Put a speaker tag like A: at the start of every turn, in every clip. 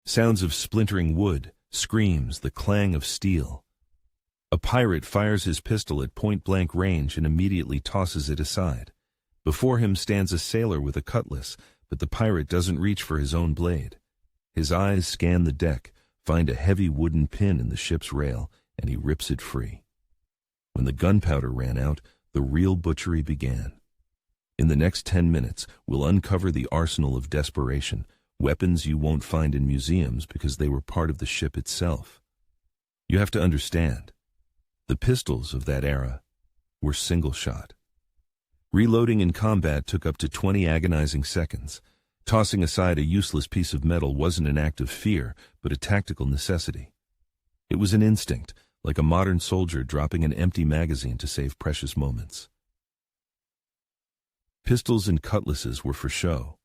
A: Sounds of splintering wood, screams, the clang of steel. A pirate fires his pistol at point-blank range and immediately tosses it aside. Before him stands a sailor with a cutlass, but the pirate doesn't reach for his own blade. His eyes scan the deck, find a heavy wooden pin in the ship's rail, and he rips it free. When the gunpowder ran out, the real butchery began. In the next 10 minutes, we'll uncover the arsenal of desperation, weapons you won't find in museums because they were part of the ship itself. You have to understand, the pistols of that era were single-shot. Reloading in combat took up to 20 agonizing seconds. Tossing aside a useless piece of metal wasn't an act of fear, but a tactical necessity. It was an instinct, like a modern soldier dropping an empty magazine to save precious moments. Pistols and cutlasses were for show.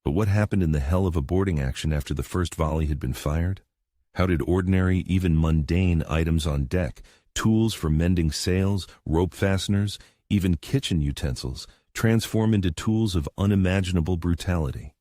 A: But what happened in the hell of a boarding action after the first volley had been fired? How did ordinary, even mundane items on deck, tools for mending sails, rope fasteners, even kitchen utensils, transform into tools of unimaginable brutality?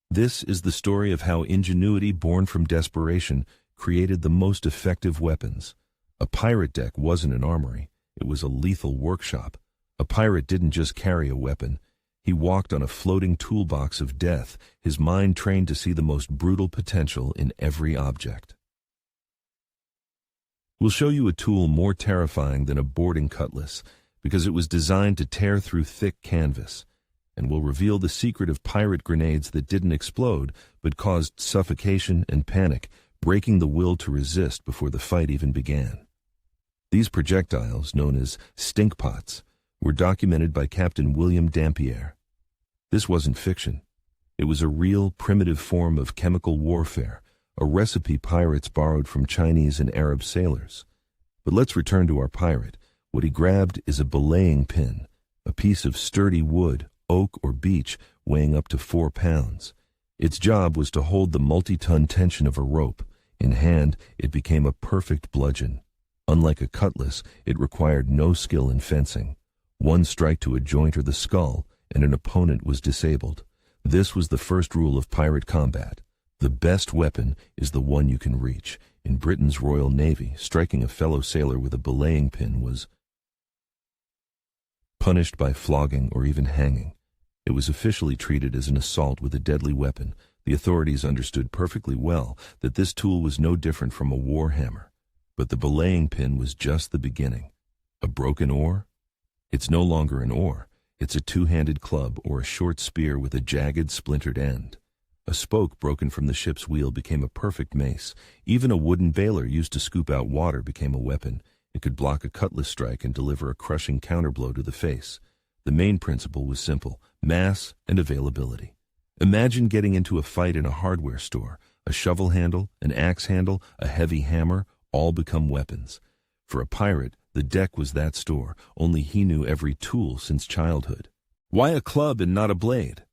A: This is the story of how ingenuity born from desperation created the most effective weapons. A pirate deck wasn't an armory, it was a lethal workshop. A pirate didn't just carry a weapon, he walked on a floating toolbox of death, his mind trained to see the most brutal potential in every object. We'll show you a tool more terrifying than a boarding cutlass, because it was designed to tear through thick canvas, and we'll reveal the secret of pirate grenades that didn't explode but caused suffocation and panic, breaking the will to resist before the fight even began. These projectiles, known as Stinkpots, were documented by Captain William Dampier. This wasn't fiction. It was a real, primitive form of chemical warfare, a recipe pirates borrowed from Chinese and Arab sailors. But let's return to our pirate. What he grabbed is a belaying pin, a piece of sturdy wood, oak or beech, weighing up to 4 pounds. Its job was to hold the multi-ton tension of a rope. In hand, it became a perfect bludgeon. Unlike a cutlass, it required no skill in fencing. One strike to a joint or the skull, and an opponent was disabled. This was the first rule of pirate combat. The best weapon is the one you can reach. In Britain's Royal Navy, striking a fellow sailor with a belaying pin was punished by flogging or even hanging. It was officially treated as an assault with a deadly weapon. The authorities understood perfectly well that this tool was no different from a war hammer. But the belaying pin was just the beginning. A broken oar? It's no longer an oar. It's a two-handed club or a short spear with a jagged, splintered end. A spoke broken from the ship's wheel became a perfect mace. Even a wooden bailer used to scoop out water became a weapon. It could block a cutlass strike and deliver a crushing counterblow to the face. The main principle was simple: mass and availability. Imagine getting into a fight in a hardware store. A shovel handle, an axe handle, a heavy hammer, all become weapons. For a pirate, the deck was that store, only he knew every tool since childhood. Why a club and not a blade?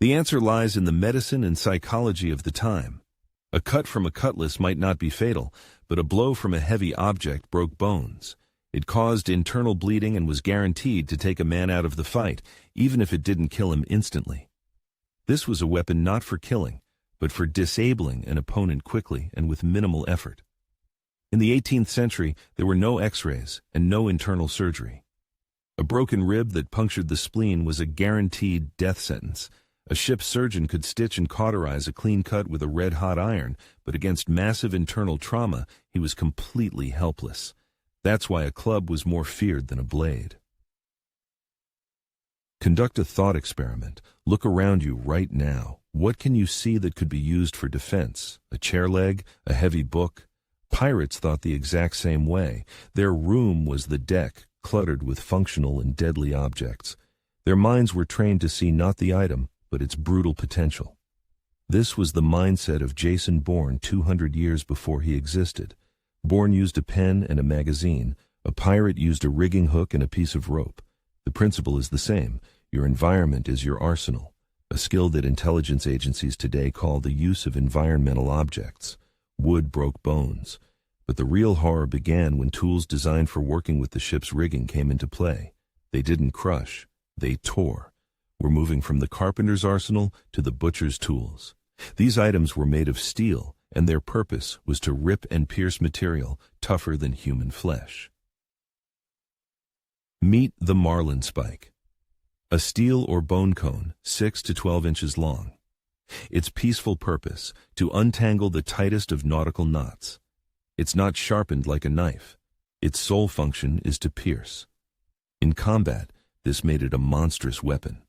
A: The answer lies in the medicine and psychology of the time. A cut from a cutlass might not be fatal, but a blow from a heavy object broke bones. It caused internal bleeding and was guaranteed to take a man out of the fight, even if it didn't kill him instantly. This was a weapon not for killing, but for disabling an opponent quickly and with minimal effort. In the 18th century, there were no x-rays and no internal surgery. A broken rib that punctured the spleen was a guaranteed death sentence. A ship's surgeon could stitch and cauterize a clean cut with a red-hot iron, but against massive internal trauma, he was completely helpless. That's why a club was more feared than a blade. Conduct a thought experiment. Look around you right now. What can you see that could be used for defense? A chair leg? A heavy book? Pirates thought the exact same way. Their room was the deck, cluttered with functional and deadly objects. Their minds were trained to see not the item, but its brutal potential. This was the mindset of Jason Bourne 200 years before he existed. Bourne used a pen and a magazine. A pirate used a rigging hook and a piece of rope. The principle is the same. Your environment is your arsenal, a skill that intelligence agencies today call the use of environmental objects. Wood broke bones. But the real horror began when tools designed for working with the ship's rigging came into play. They didn't crush, they tore. We're moving from the carpenter's arsenal to the butcher's tools. These items were made of steel, and their purpose was to rip and pierce material tougher than human flesh. Meet the marlinspike, a steel or bone cone 6 to 12 inches long. Its peaceful purpose, to untangle the tightest of nautical knots. It's not sharpened like a knife. Its sole function is to pierce. In combat, this made it a monstrous weapon.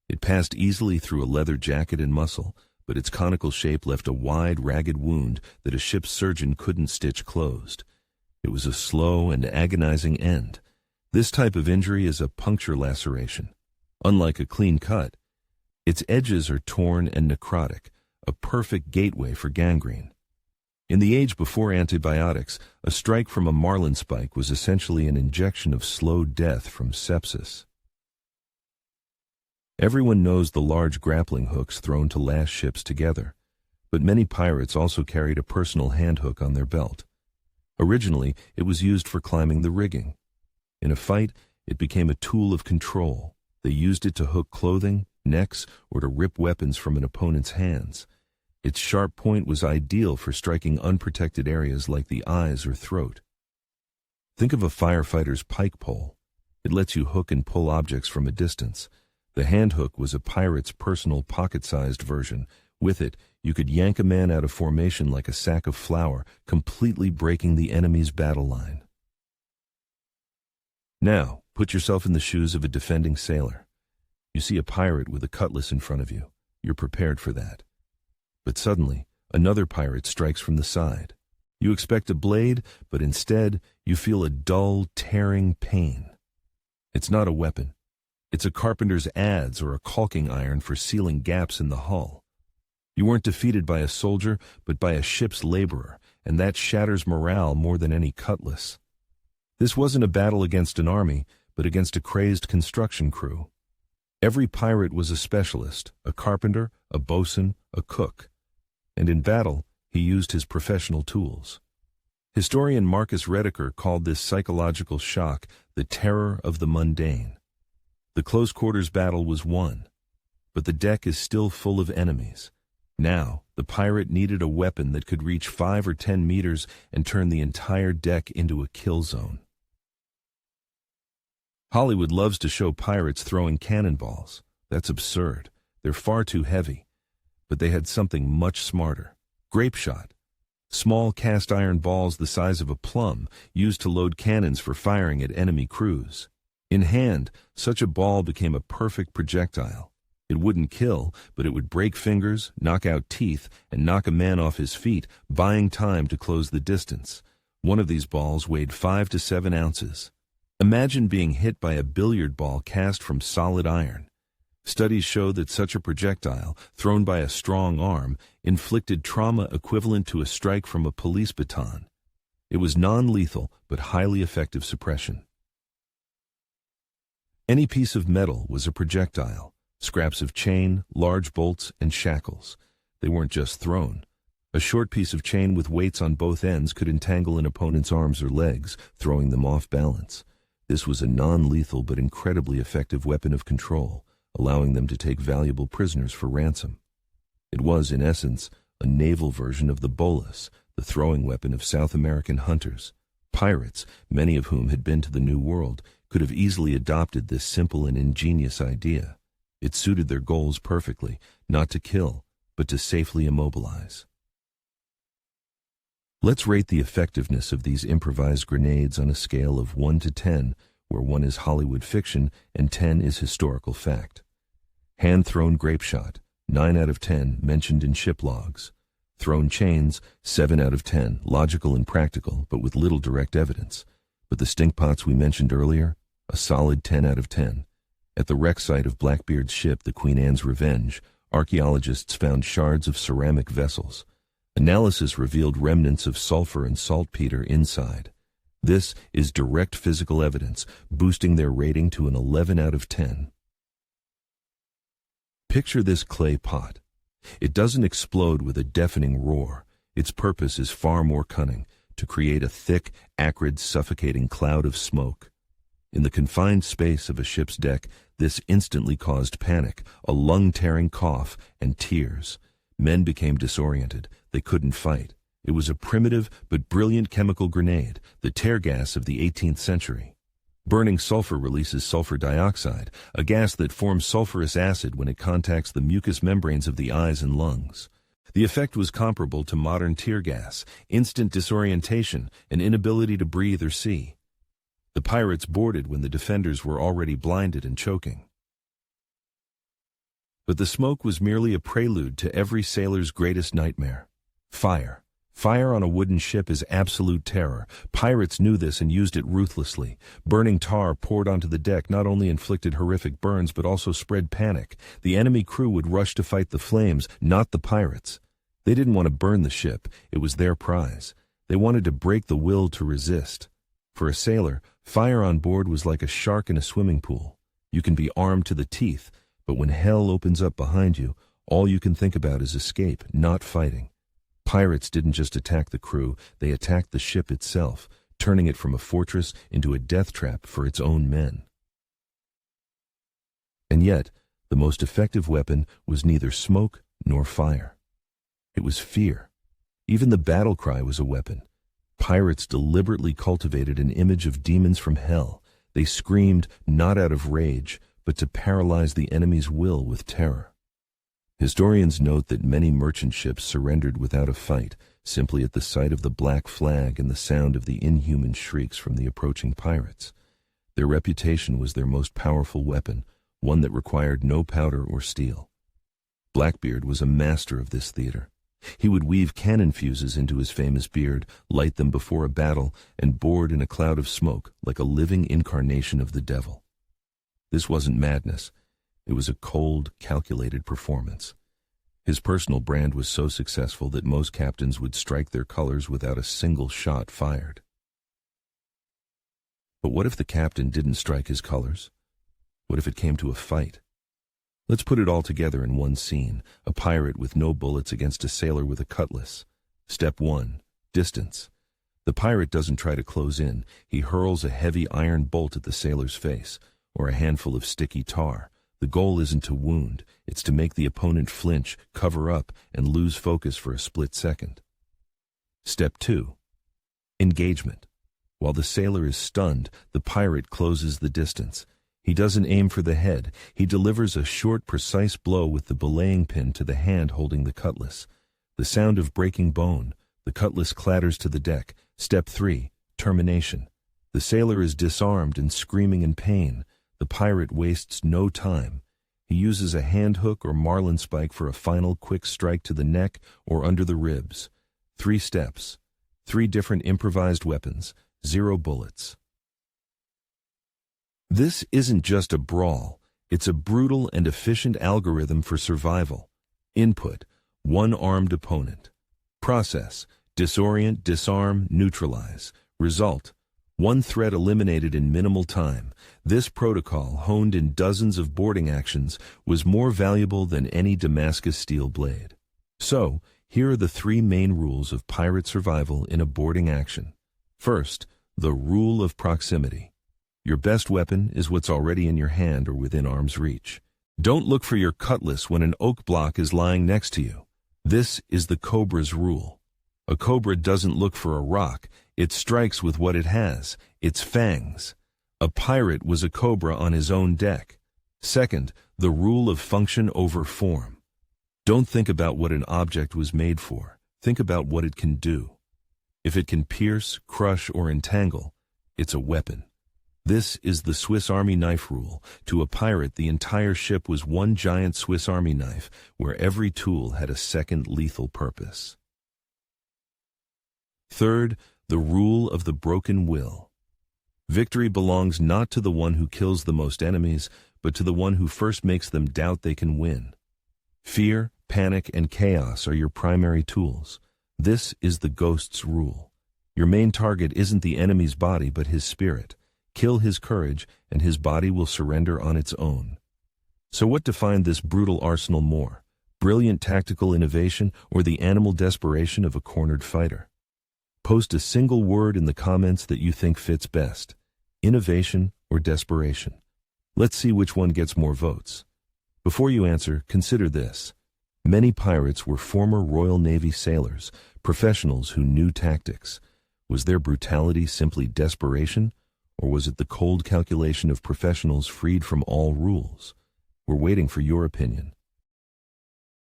A: It passed easily through a leather jacket and muscle, but its conical shape left a wide, ragged wound that a ship's surgeon couldn't stitch closed. It was a slow and agonizing end. This type of injury is a puncture laceration. Unlike a clean cut, its edges are torn and necrotic, a perfect gateway for gangrene. In the age before antibiotics, a strike from a marlinspike was essentially an injection of slow death from sepsis. Everyone knows the large grappling hooks thrown to lash ships together, but many pirates also carried a personal hand hook on their belt. Originally, it was used for climbing the rigging. In a fight, it became a tool of control. They used it to hook clothing, necks, or to rip weapons from an opponent's hands. Its sharp point was ideal for striking unprotected areas like the eyes or throat. Think of a firefighter's pike pole. It lets you hook and pull objects from a distance. The hand hook was a pirate's personal pocket-sized version. With it, you could yank a man out of formation like a sack of flour, completely breaking the enemy's battle line. Now, put yourself in the shoes of a defending sailor. You see a pirate with a cutlass in front of you. You're prepared for that. But suddenly, another pirate strikes from the side. You expect a blade, but instead, you feel a dull, tearing pain. It's not a weapon. It's a carpenter's adze or a caulking iron for sealing gaps in the hull. You weren't defeated by a soldier, but by a ship's laborer, and that shatters morale more than any cutlass. This wasn't a battle against an army, but against a crazed construction crew. Every pirate was a specialist, a carpenter, a bosun, a cook. And in battle, he used his professional tools. Historian Marcus Rediker called this psychological shock the terror of the mundane. The close-quarters battle was won, but the deck is still full of enemies. Now, the pirate needed a weapon that could reach 5 or 10 meters and turn the entire deck into a kill zone. Hollywood loves to show pirates throwing cannonballs. That's absurd. They're far too heavy. But they had something much smarter. Grape shot. Small cast-iron balls the size of a plum used to load cannons for firing at enemy crews. In hand, such a ball became a perfect projectile. It wouldn't kill, but it would break fingers, knock out teeth, and knock a man off his feet, buying time to close the distance. One of these balls weighed 5 to 7 ounces. Imagine being hit by a billiard ball cast from solid iron. Studies show that such a projectile, thrown by a strong arm, inflicted trauma equivalent to a strike from a police baton. It was non-lethal, but highly effective suppression. Any piece of metal was a projectile. Scraps of chain, large bolts, and shackles. They weren't just thrown. A short piece of chain with weights on both ends could entangle an opponent's arms or legs, throwing them off balance. This was a non-lethal but incredibly effective weapon of control, allowing them to take valuable prisoners for ransom. It was, in essence, a naval version of the bolas, the throwing weapon of South American hunters. Pirates, many of whom had been to the New World, could have easily adopted this simple and ingenious idea. It suited their goals perfectly, not to kill, but to safely immobilize. Let's rate the effectiveness of these improvised grenades on a scale of 1 to 10, where 1 is Hollywood fiction and 10 is historical fact. Hand-thrown grape shot, 9 out of 10, mentioned in ship logs. Thrown chains, 7 out of 10, logical and practical, but with little direct evidence. But the stinkpots we mentioned earlier, a solid 10 out of 10. At the wreck site of Blackbeard's ship, the Queen Anne's Revenge, archaeologists found shards of ceramic vessels. Analysis revealed remnants of sulfur and saltpeter inside. This is direct physical evidence, boosting their rating to an 11 out of 10. Picture this clay pot. It doesn't explode with a deafening roar. Its purpose is far more cunning, to create a thick, acrid, suffocating cloud of smoke. In the confined space of a ship's deck, this instantly caused panic, a lung-tearing cough, and tears. Men became disoriented. They couldn't fight. It was a primitive but brilliant chemical grenade, the tear gas of the 18th century. Burning sulfur releases sulfur dioxide, a gas that forms sulfurous acid when it contacts the mucous membranes of the eyes and lungs. The effect was comparable to modern tear gas, instant disorientation, and inability to breathe or see. The pirates boarded when the defenders were already blinded and choking. But the smoke was merely a prelude to every sailor's greatest nightmare: fire. Fire on a wooden ship is absolute terror. Pirates knew this and used it ruthlessly. Burning tar poured onto the deck not only inflicted horrific burns but also spread panic. The enemy crew would rush to fight the flames, not the pirates. They didn't want to burn the ship. It was their prize. They wanted to break the will to resist. For a sailor, fire on board was like a shark in a swimming pool. You can be armed to the teeth, but when hell opens up behind you, all you can think about is escape, not fighting. Pirates didn't just attack the crew, they attacked the ship itself, turning it from a fortress into a death trap for its own men. And yet, the most effective weapon was neither smoke nor fire. It was fear. Even the battle cry was a weapon. Pirates deliberately cultivated an image of demons from hell. They screamed not out of rage, but to paralyze the enemy's will with terror. Historians note that many merchant ships surrendered without a fight, simply at the sight of the black flag and the sound of the inhuman shrieks from the approaching pirates. Their reputation was their most powerful weapon, one that required no powder or steel. Blackbeard was a master of this theater. He would weave cannon fuses into his famous beard, light them before a battle, and board in a cloud of smoke like a living incarnation of the devil. This wasn't madness. It was a cold, calculated performance. His personal brand was so successful that most captains would strike their colors without a single shot fired. But what if the captain didn't strike his colors? What if it came to a fight? Let's put it all together in one scene: a pirate with no bullets against a sailor with a cutlass. Step 1. Distance. The pirate doesn't try to close in. He hurls a heavy iron bolt at the sailor's face, or a handful of sticky tar. The goal isn't to wound, it's to make the opponent flinch, cover up, and lose focus for a split second. Step 2. Engagement. While the sailor is stunned, the pirate closes the distance. He doesn't aim for the head. He delivers a short, precise blow with the belaying pin to the hand holding the cutlass. The sound of breaking bone. The cutlass clatters to the deck. Step 3. Termination. The sailor is disarmed and screaming in pain. The pirate wastes no time. He uses a hand hook or marlinspike for a final quick strike to the neck or under the ribs. 3 steps. 3 different improvised weapons. 0 bullets. This isn't just a brawl. It's a brutal and efficient algorithm for survival. Input: 1 armed opponent. Process: disorient, disarm, neutralize. Result: 1 threat eliminated in minimal time. This protocol, honed in dozens of boarding actions, was more valuable than any Damascus steel blade. So, here are the 3 main rules of pirate survival in a boarding action. First, the rule of proximity. Your best weapon is what's already in your hand or within arm's reach. Don't look for your cutlass when an oak block is lying next to you. This is the cobra's rule. A cobra doesn't look for a rock. It strikes with what it has, its fangs. A pirate was a cobra on his own deck. Second, the rule of function over form. Don't think about what an object was made for. Think about what it can do. If it can pierce, crush, or entangle, it's a weapon. This is the Swiss Army knife rule. To a pirate, the entire ship was one giant Swiss Army knife, where every tool had a second lethal purpose. Third, the rule of the broken will. Victory belongs not to the one who kills the most enemies, but to the one who first makes them doubt they can win. Fear, panic, and chaos are your primary tools. This is the ghost's rule. Your main target isn't the enemy's body, but his spirit. Kill his courage, and his body will surrender on its own. So what defined this brutal arsenal more? Brilliant tactical innovation or the animal desperation of a cornered fighter? Post a single word in the comments that you think fits best. Innovation or desperation? Let's see which one gets more votes. Before you answer, consider this. Many pirates were former Royal Navy sailors, professionals who knew tactics. Was their brutality simply desperation, or was it the cold calculation of professionals freed from all rules? We're waiting for your opinion.